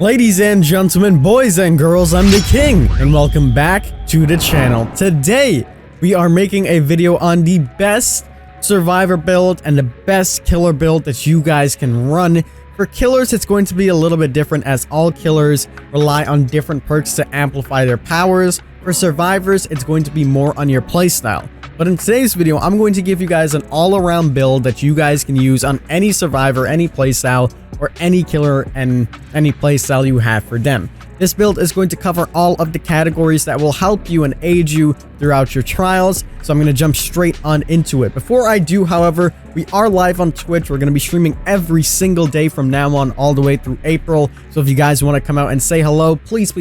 Ladies and gentlemen, boys and girls, I'm the King, and welcome back to the channel. Today, we are making a video on the best survivor build and the best killer build that you guys can run. For killers, it's going to be a little bit different as all killers rely on different perks to amplify their powers. For survivors, it's going to be more on your playstyle. But in today's video, I'm going to give you guys an all-around build that you guys can use on any survivor, any playstyle, or any killer and any playstyle you have for them. This build is going to cover all of the categories that will help you and aid you throughout your trials, so I'm going to jump straight on into it. Before I do, however, we are live on Twitch. We're going to be streaming every single day from now on all the way through April, so if you guys want to come out and say hello, please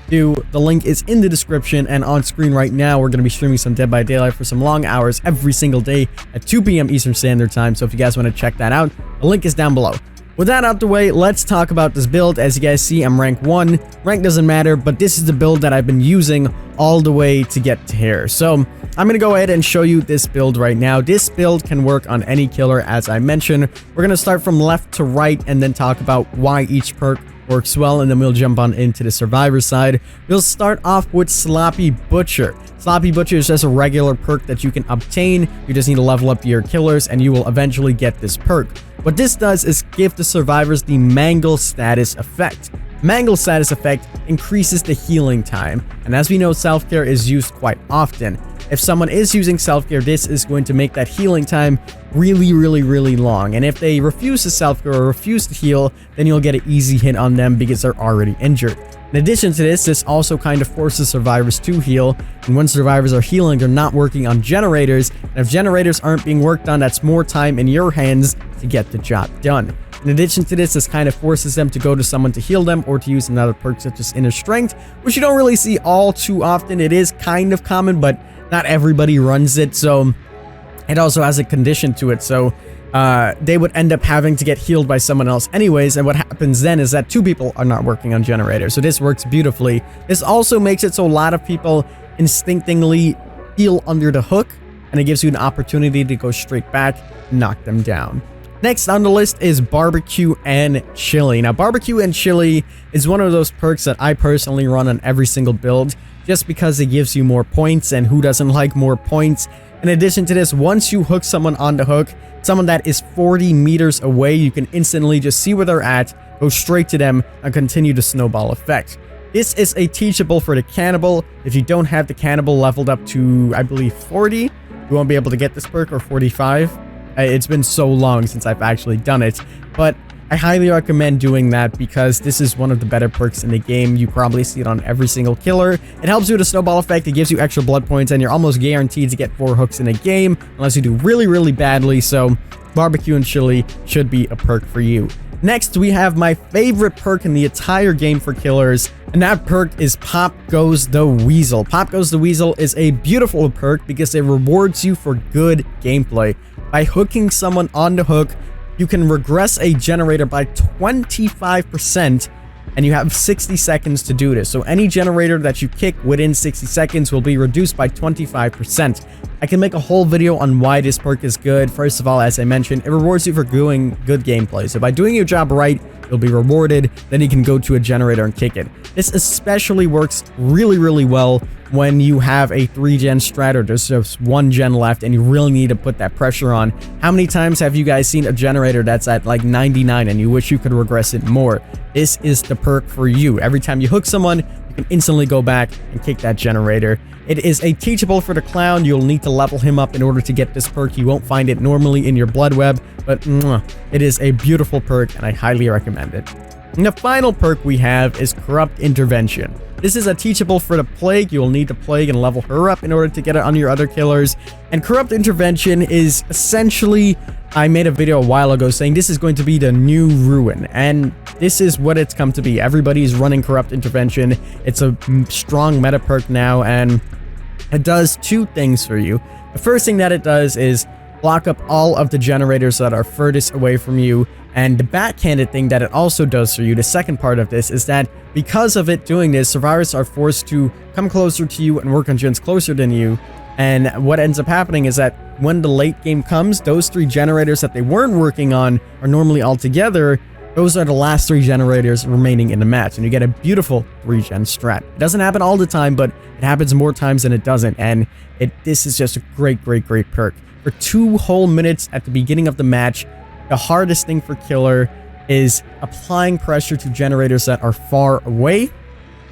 do. The link is in the description and on screen right now. We're going to be streaming some Dead by Daylight for some long hours every single day at 2 p.m. Eastern Standard Time, so if you guys want to check that out, the link is down below. With that out the way, let's talk about this build. As you guys see, I'm rank 1. Rank doesn't matter, but this is the build that I've been using all the way to get to here. So I'm going to go ahead and show you this build right now. This build can work on any killer, as I mentioned. We're going to start from left to right and then talk about why each perk works well, and then we'll jump on into the survivor side. We'll start off with Sloppy Butcher. Sloppy Butcher is just a regular perk that you can obtain. You just need to level up your killers and you will eventually get this perk. What this does is give the survivors the Mangle status effect. Mangle status effect increases the healing time, and as we know, self-care is used quite often. If someone is using self-care, this is going to make that healing time really long, and if they refuse to self-care or refuse to heal, then you'll get an easy hit on them because they're already injured. In addition to this, this also kind of forces survivors to heal, and when survivors are healing, they're not working on generators, and if generators aren't being worked on, that's more time in your hands to get the job done. In addition to this, this kind of forces them to go to someone to heal them or to use another perk such as Inner Strength, which you don't really see all too often. It is kind of common, but not everybody runs it, so it also has a condition to it, so they would end up having to get healed by someone else anyways, and what happens then is that 2 people are not working on generators, so this works beautifully. This also makes it so a lot of people instinctively heal under the hook, and it gives you an opportunity to go straight back and knock them down. Next on the list is Barbecue and Chili. Now, Barbecue and Chili is one of those perks that I personally run on every single build, just because it gives you more points, and who doesn't like more points? In addition to this, once you hook someone on the hook, someone that is 40 meters away, you can instantly just see where they're at, go straight to them, and continue the snowball effect. This is a teachable for the Cannibal. If you don't have the Cannibal leveled up to, I believe, 40, you won't be able to get this perk, or 45. It's been so long since I've actually done it, but I highly recommend doing that because this is one of the better perks in the game. You probably see it on every single killer. It helps you with a snowball effect, it gives you extra blood points, and you're almost guaranteed to get 4 hooks in a game unless you do really badly, so Barbecue and Chili should be a perk for you. Next, we have my favorite perk in the entire game for killers, and that perk is Pop Goes the Weasel. Pop Goes the Weasel is a beautiful perk because it rewards you for good gameplay. By hooking someone on the hook, you can regress a generator by 25%, and you have 60 seconds to do this. So any generator that you kick within 60 seconds will be reduced by 25%. I can make a whole video on why this perk is good. First of all, as I mentioned, it rewards you for doing good gameplay. So by doing your job right, you'll be rewarded. Then you can go to a generator and kick it. This especially works really well when you have a 3-gen strat or there's just 1 gen left and you really need to put that pressure on. How many times have you guys seen a generator that's at like 99 and you wish you could regress it more? This is the perk for you. Every time you hook someone, you can instantly go back and kick that generator. It is a teachable for the Clown. You'll need to level him up in order to get this perk. You won't find it normally in your blood web, but it is a beautiful perk and I highly recommend it. And the final perk we have is Corrupt Intervention. This is a teachable for the Plague. You will need the Plague and level her up in order to get it on your other killers. And Corrupt Intervention is essentially, I made a video a while ago saying this is going to be the new Ruin, and this is what it's come to be. Everybody's running Corrupt Intervention. It's a strong meta perk now, and it does 2 things for you. The first thing that it does is block up all of the generators that are furthest away from you. And the backhanded thing that it also does for you, the second part of this, is that because of it doing this, survivors are forced to come closer to you and work on gens closer than you. And what ends up happening is that when the late game comes, those 3 generators that they weren't working on are normally all together, those are the last 3 generators remaining in the match, and you get a beautiful 3-gen strat. It doesn't happen all the time, but it happens more times than it doesn't, and this is just a great perk. For 2 whole minutes at the beginning of the match, the hardest thing for Killer is applying pressure to generators that are far away.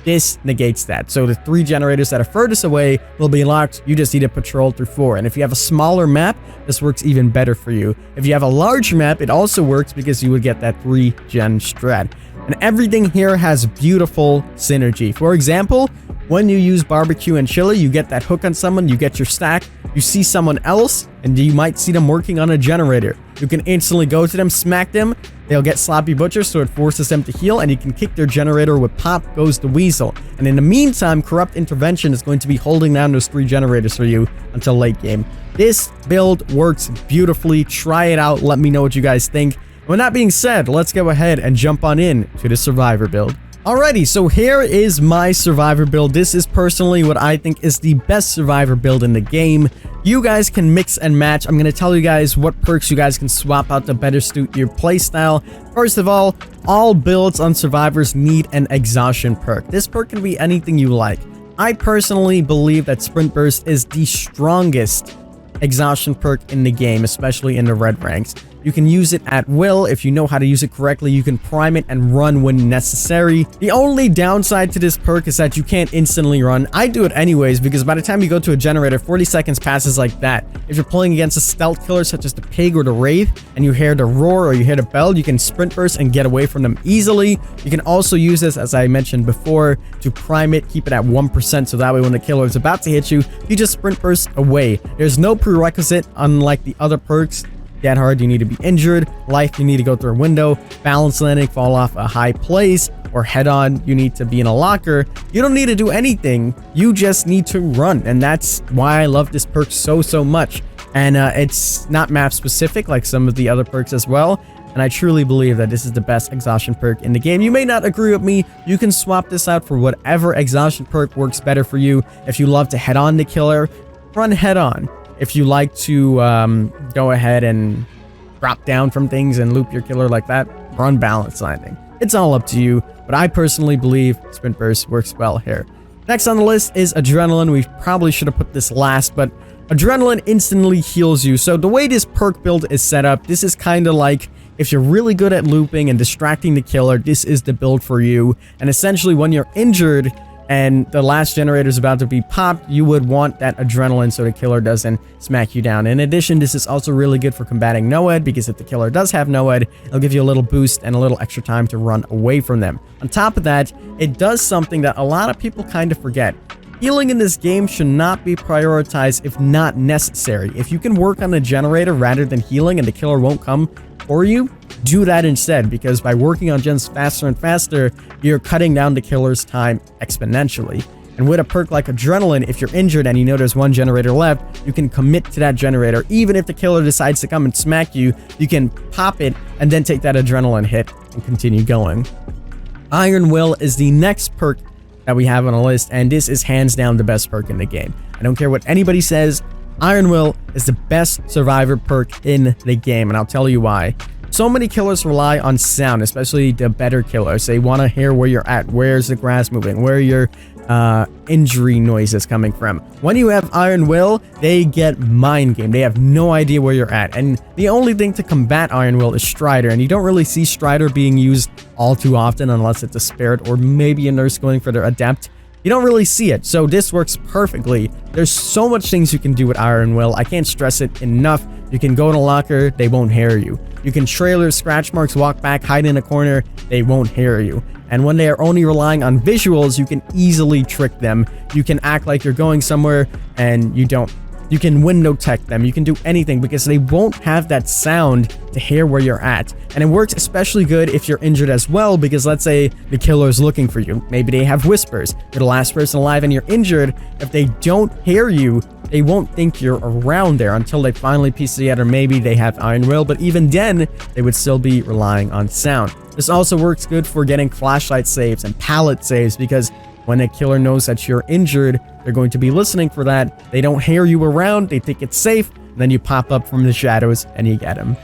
This negates that. So the 3 generators that are furthest away will be locked. You just need to patrol through 4. And if you have a smaller map, this works even better for you. If you have a large map, it also works because you would get that 3-gen strat. And everything here has beautiful synergy. For example, when you use barbecue and chili, you get that hook on someone, you get your stack, you see someone else, and you might see them working on a generator. You can instantly go to them, smack them, they'll get sloppy butcher, so it forces them to heal, and you can kick their generator with pop goes the weasel. And in the meantime, corrupt intervention is going to be holding down those 3 generators for you until late game. This build works beautifully. Try it out. Let me know what you guys think. With that being said, let's go ahead and jump on in to the survivor build. Alrighty, so here is my survivor build. This is personally what I think is the best survivor build in the game. You guys can mix and match. I'm going to tell you guys what perks you guys can swap out to better suit your playstyle. First of all builds on survivors need an exhaustion perk. This perk can be anything you like. I personally believe that Sprint Burst is the strongest exhaustion perk in the game, especially in the red ranks. You can use it at will. If you know how to use it correctly, you can prime it and run when necessary. The only downside to this perk is that you can't instantly run. I do it anyways because by the time you go to a generator, 40 seconds passes like that. If you're playing against a stealth killer such as the pig or the wraith and you hear the roar or you hear the bell, you can sprint burst and get away from them easily. You can also use this, as I mentioned before, to prime it, keep it at 1%, so that way when the killer is about to hit you, you just sprint burst away. There's no prerequisite, unlike the other perks. Dead hard, you need to be injured. Life, you need to go through a window. Balance landing, fall off a high place. Or head on, you need to be in a locker. You don't need to do anything. You just need to run. And that's why I love this perk so much. And it's not map specific like some of the other perks as well. And I truly believe that this is the best exhaustion perk in the game. You may not agree with me. You can swap this out for whatever exhaustion perk works better for you. If you love to head on the killer, run head on. If you like to go ahead and drop down from things and loop your killer like that, run balance landing. It's all up to you, but I personally believe Sprint Burst works well here. Next on the list is Adrenaline. We probably should have put this last, but Adrenaline instantly heals you. So the way this perk build is set up, this is kind of like if you're really good at looping and distracting the killer, this is the build for you. And essentially when you're injured and the last generator is about to be popped, you would want that adrenaline so the killer doesn't smack you down. In addition, this is also really good for combating NOED, because if the killer does have NOED, it'll give you a little boost and a little extra time to run away from them. On top of that, it does something that a lot of people kind of forget. Healing in this game should not be prioritized if not necessary. If you can work on the generator rather than healing and the killer won't come for you, do that instead, because by working on gens faster and faster, you're cutting down the killer's time exponentially. And with a perk like Adrenaline, if you're injured and you know there's one generator left, you can commit to that generator. Even if the killer decides to come and smack you, you can pop it and then take that Adrenaline hit and continue going. Iron Will is the next perk that we have on the list, and this is hands down the best perk in the game. I don't care what anybody says, Iron Will is the best survivor perk in the game, and I'll tell you why. So many killers rely on sound, especially the better killers. They want to hear where you're at, where's the grass moving, where your injury noise is coming from. When you have Iron Will, they get mind game. They have no idea where you're at. And the only thing to combat Iron Will is Strider, and you don't really see Strider being used all too often unless it's a spirit or maybe a nurse going for their adept. You don't really see it, so this works perfectly. There's so much things you can do with Iron Will. I can't stress it enough. You can go in a locker, they won't hear you. You can trailer scratch marks, walk back, hide in a corner, they won't hear you. And when they are only relying on visuals, you can easily trick them. You can act like you're going somewhere and you don't. You can window tech them. You can do anything because they won't have that sound to hear where you're at. And it works especially good if you're injured as well, because let's say the killer is looking for you. Maybe they have whispers. You're the last person alive and you're injured. If they don't hear you, they won't think you're around there until they finally piece together. Maybe they have Iron Will, but even then, they would still be relying on sound. This also works good for getting flashlight saves and pallet saves, because when a killer knows that you're injured, they're going to be listening for that. They don't hear you around, they think it's safe, and then you pop up from the shadows and you get them.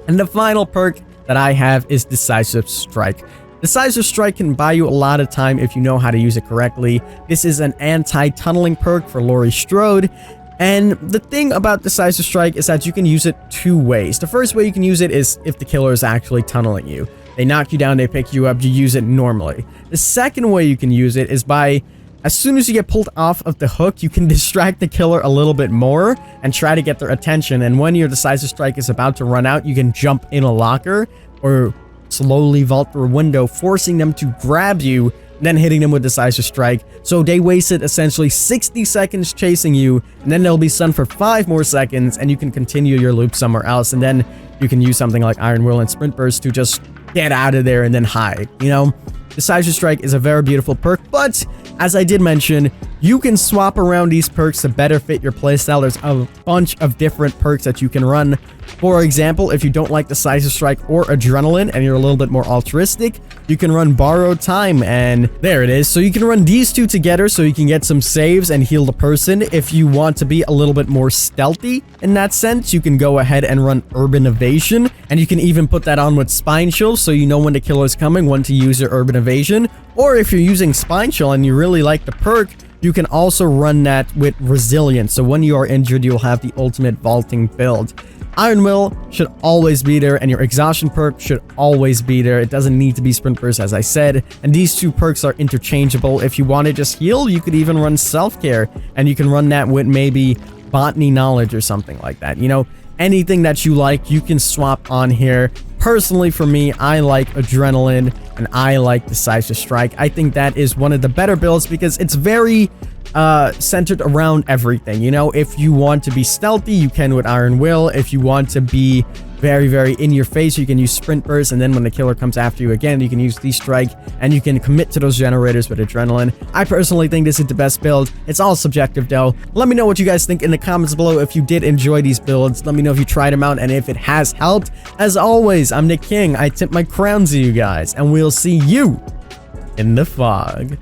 And the final perk that I have is Decisive Strike. Decisive Strike can buy you a lot of time if you know how to use it correctly. This is an anti-tunneling perk for Laurie Strode. And the thing about Decisive Strike is that you can use it two ways. The first way you can use it is if the killer is actually tunneling you. They knock you down, they pick you up, you use it normally. The second way you can use it is by, as soon as you get pulled off of the hook, you can distract the killer a little bit more and try to get their attention. And when your Decisive Strike is about to run out, you can jump in a locker or slowly vault through a window, forcing them to grab you, then hitting them with Decisive Strike. So they wasted essentially 60 seconds chasing you, and then they'll be stunned for 5 more seconds, and you can continue your loop somewhere else. And then you can use something like Iron Will and Sprint Burst to just get out of there and then hide, you know? Decisive Strike is a very beautiful perk, but as I did mention, you can swap around these perks to better fit your playstyle. There's a bunch of different perks that you can run. For example, if you don't like Decisive Strike or Adrenaline and you're a little bit more altruistic, you can run Borrowed Time, and there it is. So you can run these two together so you can get some saves and heal the person. If you want to be a little bit more stealthy in that sense, you can go ahead and run Urban Evasion, and you can even put that on with Spine Chill so you know when the killer is coming, when to use your Urban Evasion. Or if you're using Spine Chill and you really like the perk, you can also run that with Resilience. So when you are injured, you'll have the ultimate vaulting build. Iron Will should always be there, and your Exhaustion Perk should always be there. It doesn't need to be Sprint Burst, as I said, and these two perks are interchangeable. If you want to just heal, you could even run Self-Care, and you can run that with maybe Botany Knowledge or something like that. You know, anything that you like, you can swap on here. Personally, for me, I like Adrenaline, and I like Decisive Strike. I think that is one of the better builds because it's very centered around everything. You know, if you want to be stealthy, you can with Iron Will. If you want to be very, very in your face, you can use Sprint Burst, and then when the killer comes after you again, you can use D-Strike, and you can commit to those generators with Adrenaline. I personally think this is the best build. It's all subjective though. Let me know what you guys think in the comments below. If you did enjoy these builds, let me know if you tried them out and if it has helped. As always, I'm Nick King. I tip my crown to you guys, and we'll see you in the fog.